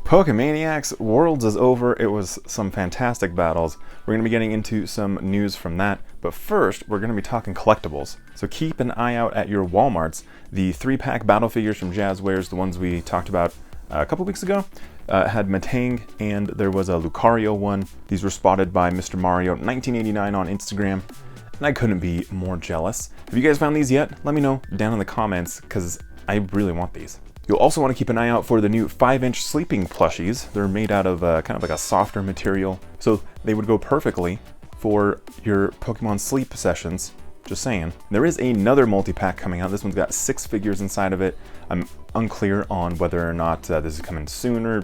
Pokemaniacs Worlds is over. It was some fantastic battles. We're going to be getting into some news from that, but first we're going to be talking collectibles. So keep an eye out at your Walmarts. The 3-pack battle figures from Jazwares, the ones we talked about a couple weeks ago, had Matang and there was a Lucario one. These were spotted by Mr. Mario 1989 on Instagram, and I couldn't be more jealous. Have you guys found these yet? Let me know down in the comments, because I really want these. You'll also want to keep an eye out for the new 5-inch sleeping plushies. They're made out of kind of like a softer material, so they would go perfectly for your Pokemon sleep sessions. Just saying. There is another multi-pack coming out. This one's got 6 figures inside of it. I'm unclear on whether or not this is coming soon or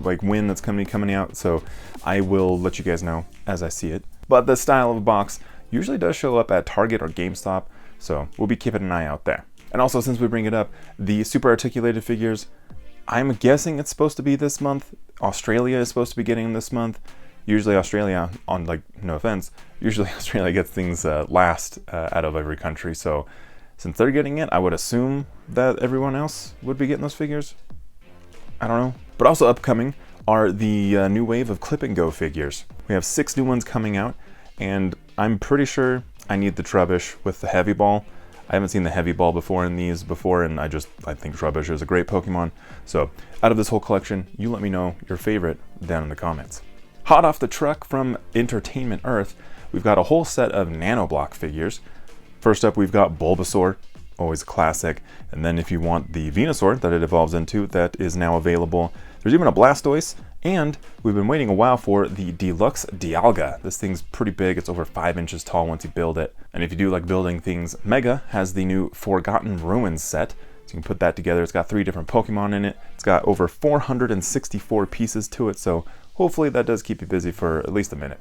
like when that's coming out, so I will let you guys know as I see it. But the style of a box usually does show up at Target or GameStop, so we'll be keeping an eye out there. And also, since we bring it up, the super articulated figures, I'm guessing it's supposed to be this month. Australia is supposed to be getting them this month. Usually Australia, on like, no offense, usually Australia gets things last out of every country. So since they're getting it, I would assume that everyone else would be getting those figures. I don't know. But also upcoming are the new wave of Clip and Go figures. We have 6 new ones coming out, and I'm pretty sure I need the Trubbish with the Heavy Ball. I haven't seen the Heavy Ball before in these before, and I think Trubbish is a great Pokemon. So out of this whole collection, you let me know your favorite down in the comments. Hot off the truck from Entertainment Earth, we've got a whole set of Nanoblock figures. First up, we've got Bulbasaur, always a classic. And then if you want the Venusaur that it evolves into, that is now available. There's even a Blastoise, and we've been waiting a while for the Deluxe Dialga. This thing's pretty big. It's over 5 inches tall once you build it. And if you do like building things, Mega has the new Forgotten Ruins set. So you can put that together. It's got 3 different Pokemon in it. It's got over 464 pieces to it, so hopefully that does keep you busy for at least a minute.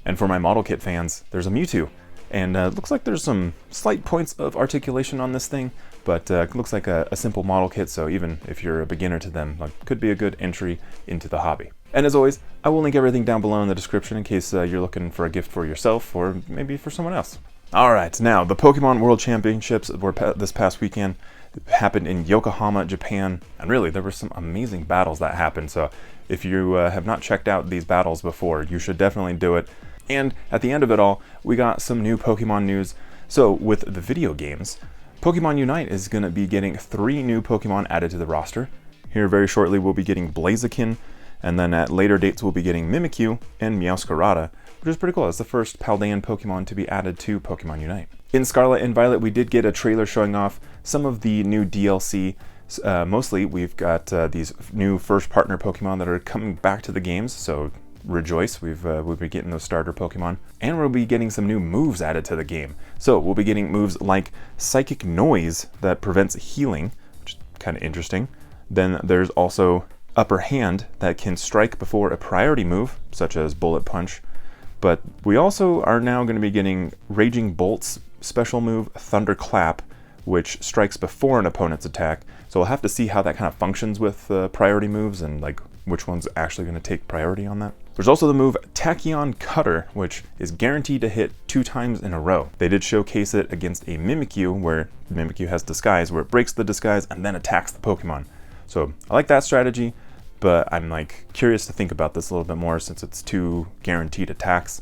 And for my model kit fans, there's a Mewtwo. And it looks like there's some slight points of articulation on this thing, but it looks like a simple model kit, so even if you're a beginner to them, like, could be a good entry into the hobby. And as always, I will link everything down below in the description in case you're looking for a gift for yourself or maybe for someone else. Alright, now the Pokemon World Championships were this past weekend. It happened in Yokohama, Japan, and really there were some amazing battles that happened, so if you have not checked out these battles before, you should definitely do it. And at the end of it all, we got some new Pokemon news. So with the video games, Pokemon Unite is going to be getting 3 new Pokemon added to the roster. Here very shortly we'll be getting Blaziken, and then at later dates we'll be getting Mimikyu and Meowscarada, which is pretty cool. It's the first Paldean Pokemon to be added to Pokemon Unite. In Scarlet and Violet, we did get a trailer showing off some of the new DLC. Mostly we've got these new first partner Pokemon that are coming back to the games, so rejoice, we'll be getting those starter Pokemon, and we'll be getting some new moves added to the game. So we'll be getting moves like Psychic Noise that prevents healing, which is kind of interesting. Then there's also Upper Hand that can strike before a priority move, such as Bullet Punch. But we also are now going to be getting Raging Bolt's special move, Thunderclap, which strikes before an opponent's attack. So we'll have to see how that kind of functions with priority moves and like which one's actually going to take priority on that. There's also the move Tachyon Cutter, which is guaranteed to hit 2 times in a row. They did showcase it against a Mimikyu, where Mimikyu has Disguise, where it breaks the disguise and then attacks the Pokemon. So I like that strategy, but I'm like curious to think about this a little bit more since it's 2 guaranteed attacks.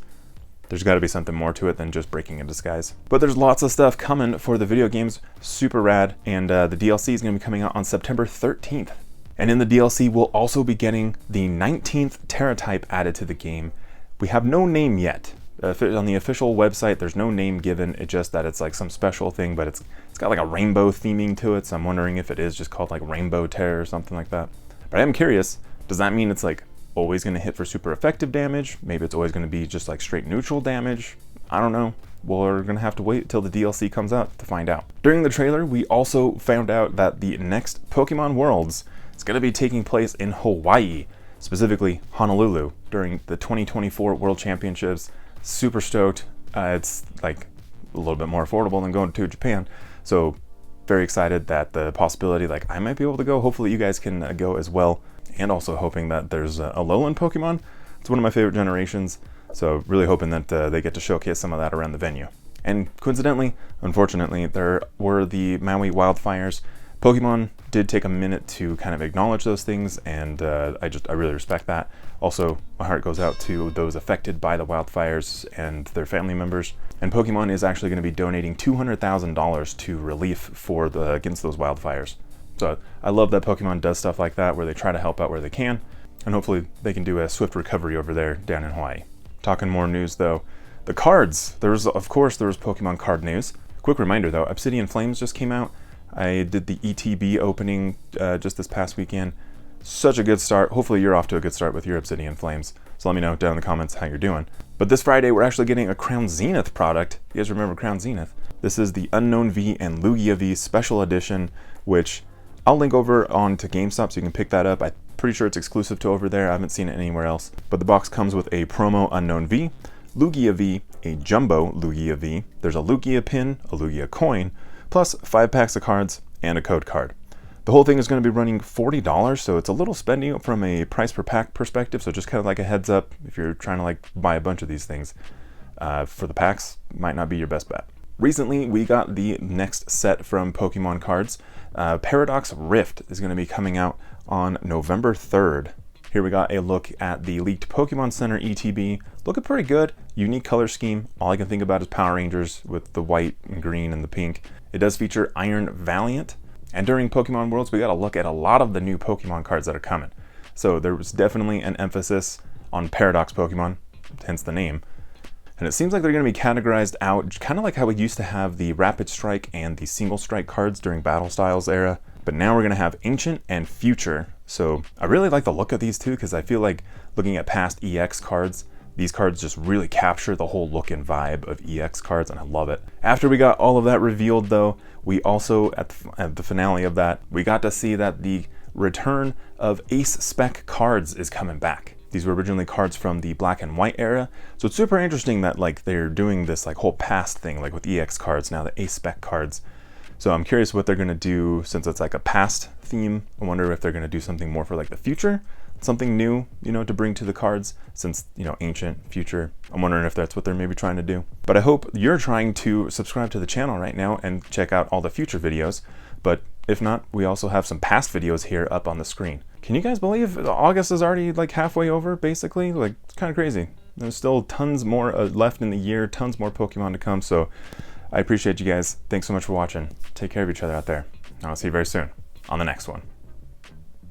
There's got to be something more to it than just breaking a disguise. But there's lots of stuff coming for the video games, super rad, and the DLC is going to be coming out on September 13th. And in the DLC, we'll also be getting the 19th Terratype added to the game. We have no name yet. On the official website, there's no name given. It's just that it's like some special thing, but it's got like a rainbow theming to it, so I'm wondering if it is just called like Rainbow Terror or something like that. But I am curious, does that mean it's like always going to hit for super effective damage? Maybe it's always going to be just like straight neutral damage? I don't know. We're going to have to wait till the DLC comes out to find out. During the trailer, we also found out that the next Pokemon Worlds is going to be taking place in Hawaii, specifically Honolulu, during the 2024 World Championships. Super stoked. It's like a little bit more affordable than going to Japan. So very excited that the possibility, like I might be able to go. Hopefully you guys can go as well. And also hoping that there's a Alolan Pokemon. It's one of my favorite generations. So really hoping that they get to showcase some of that around the venue. And coincidentally, unfortunately, there were the Maui wildfires Pokemon did take a minute to kind of acknowledge those things, and I really respect that. Also, my heart goes out to those affected by the wildfires and their family members. And Pokemon is actually going to be donating $200,000 to relief against those wildfires. So I love that Pokemon does stuff like that, where they try to help out where they can, and hopefully they can do a swift recovery over there down in Hawaii. Talking more news though, the cards. Of course there was Pokemon card news. Quick reminder though, Obsidian Flames just came out. I did the ETB opening just this past weekend. Such a good start. Hopefully you're off to a good start with your Obsidian Flames. So let me know down in the comments how you're doing. But this Friday we're actually getting a Crown Zenith product. You guys remember Crown Zenith? This is the Unknown V and Lugia V Special Edition, which I'll link over onto GameStop so you can pick that up. I'm pretty sure it's exclusive to over there. I haven't seen it anywhere else. But the box comes with a promo Unknown V, Lugia V, a Jumbo Lugia V. There's a Lugia pin, a Lugia coin, plus 5 packs of cards and a code card. The whole thing is going to be running $40, so it's a little spendy from a price per pack perspective, so just kind of like a heads up if you're trying to like buy a bunch of these things. For the packs, might not be your best bet. Recently, we got the next set from Pokemon cards. Paradox Rift is going to be coming out on November 3rd. Here we got a look at the leaked Pokemon Center ETB. Looking pretty good. Unique color scheme. All I can think about is Power Rangers with the white and green and the pink. It does feature Iron Valiant. And during Pokemon Worlds, we got to look at a lot of the new Pokemon cards that are coming. So there was definitely an emphasis on Paradox Pokemon, hence the name. And it seems like they're going to be categorized out, kind of like how we used to have the Rapid Strike and the Single Strike cards during Battle Styles era. But now we're going to have Ancient and Future. So I really like the look of these two, because I feel like looking at past EX cards, these cards just really capture the whole look and vibe of EX cards, and I love it. After we got all of that revealed though, we also, at the finale of that, we got to see that the return of Ace Spec cards is coming back. These were originally cards from the Black and White era, so it's super interesting that like they're doing this like whole past thing, like with EX cards, now the Ace Spec cards. So I'm curious what they're gonna do, since it's like a past theme. I wonder if they're gonna do something more for like the future, something new, you know, to bring to the cards, since, you know, Ancient, Future. I'm wondering if that's what they're maybe trying to do. But I hope you're trying to subscribe to the channel right now and check out all the future videos. But if not, we also have some past videos here up on the screen. Can you guys believe August is already like halfway over, basically? Like, it's kind of crazy. There's still tons more left in the year, tons more Pokemon to come, so I appreciate you guys. Thanks so much for watching. Take care of each other out there. I'll see you very soon on the next one.